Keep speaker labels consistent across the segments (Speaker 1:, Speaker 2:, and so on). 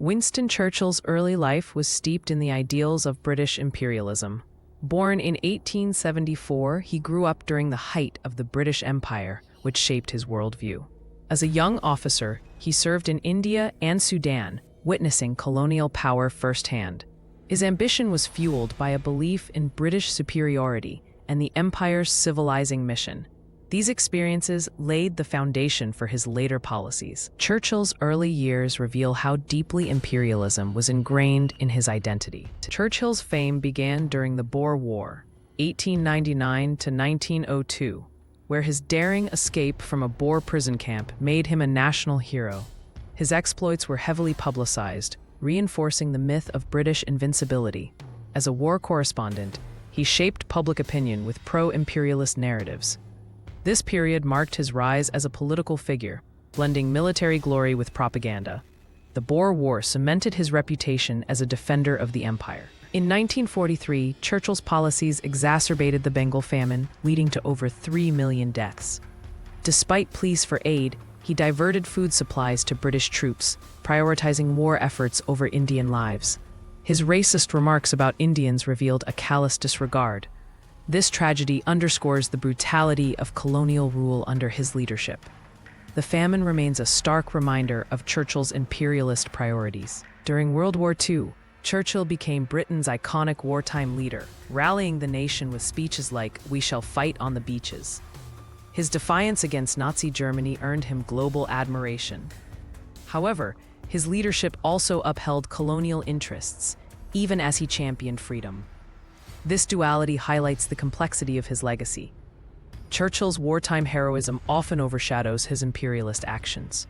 Speaker 1: Winston Churchill's early life was steeped in the ideals of British imperialism. Born in 1874, he grew up during the height of the British Empire, which shaped his worldview. As a young officer, he served in India and Sudan, witnessing colonial power firsthand. His ambition was fueled by a belief in British superiority and the empire's civilizing mission. These experiences laid the foundation for his later policies. Churchill's early years reveal how deeply imperialism was ingrained in his identity. Churchill's fame began during the Boer War, 1899 to 1902, where his daring escape from a Boer prison camp made him a national hero. His exploits were heavily publicized, reinforcing the myth of British invincibility. As a war correspondent, he shaped public opinion with pro-imperialist narratives. This period marked his rise as a political figure, blending military glory with propaganda. The Boer War cemented his reputation as a defender of the empire. In 1943, Churchill's policies exacerbated the Bengal Famine, leading to over 3 million deaths. Despite pleas for aid, he diverted food supplies to British troops, prioritizing war efforts over Indian lives. His racist remarks about Indians revealed a callous disregard. This tragedy underscores the brutality of colonial rule under his leadership. The famine remains a stark reminder of Churchill's imperialist priorities. During World War II, Churchill became Britain's iconic wartime leader, rallying the nation with speeches like, "We shall fight on the beaches." His defiance against Nazi Germany earned him global admiration. However, his leadership also upheld colonial interests, even as he championed freedom. This duality highlights the complexity of his legacy. Churchill's wartime heroism often overshadows his imperialist actions.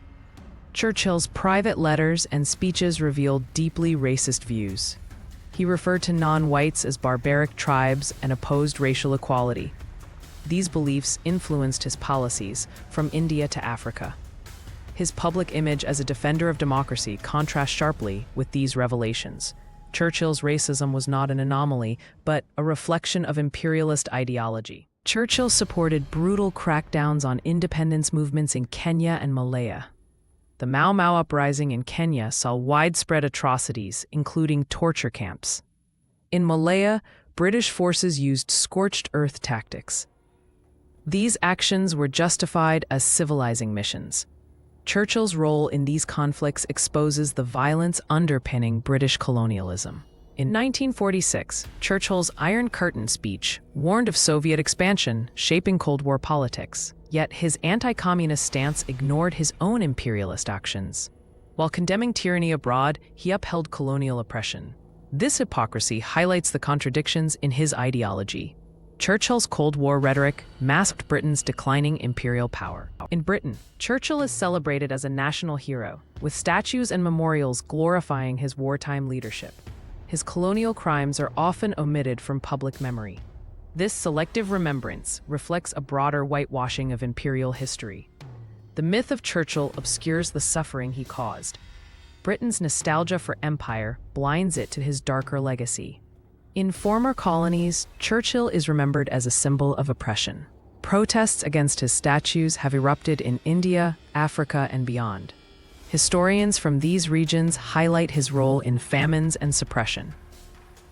Speaker 1: Churchill's private letters and speeches revealed deeply racist views. He referred to non-whites as barbaric tribes and opposed racial equality. These beliefs influenced his policies from India to Africa. His public image as a defender of democracy contrasts sharply with these revelations. Churchill's racism was not an anomaly, but a reflection of imperialist ideology. Churchill supported brutal crackdowns on independence movements in Kenya and Malaya. The Mau Mau uprising in Kenya saw widespread atrocities, including torture camps. In Malaya, British forces used scorched earth tactics. These actions were justified as civilizing missions. Churchill's role in these conflicts exposes the violence underpinning British colonialism. In 1946, Churchill's Iron Curtain speech warned of Soviet expansion, shaping Cold War politics. Yet his anti-communist stance ignored his own imperialist actions. While condemning tyranny abroad, he upheld colonial oppression. This hypocrisy highlights the contradictions in his ideology. Churchill's Cold War rhetoric masked Britain's declining imperial power. In Britain, Churchill is celebrated as a national hero, with statues and memorials glorifying his wartime leadership. His colonial crimes are often omitted from public memory. This selective remembrance reflects a broader whitewashing of imperial history. The myth of Churchill obscures the suffering he caused. Britain's nostalgia for empire blinds it to his darker legacy. In former colonies, Churchill is remembered as a symbol of oppression. Protests against his statues have erupted in India, Africa, and beyond. Historians from these regions highlight his role in famines and suppression.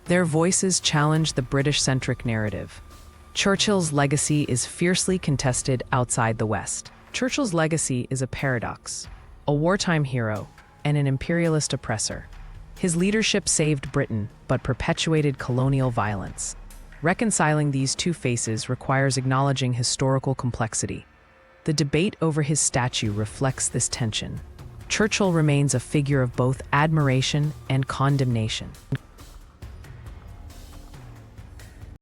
Speaker 1: Their voices challenge the British-centric narrative. Churchill's legacy is fiercely contested outside the West. Churchill's legacy is a paradox: a wartime hero and an imperialist oppressor. His leadership saved Britain, but perpetuated colonial violence. Reconciling these two faces requires acknowledging historical complexity. The debate over his statue reflects this tension. Churchill remains a figure of both admiration and condemnation.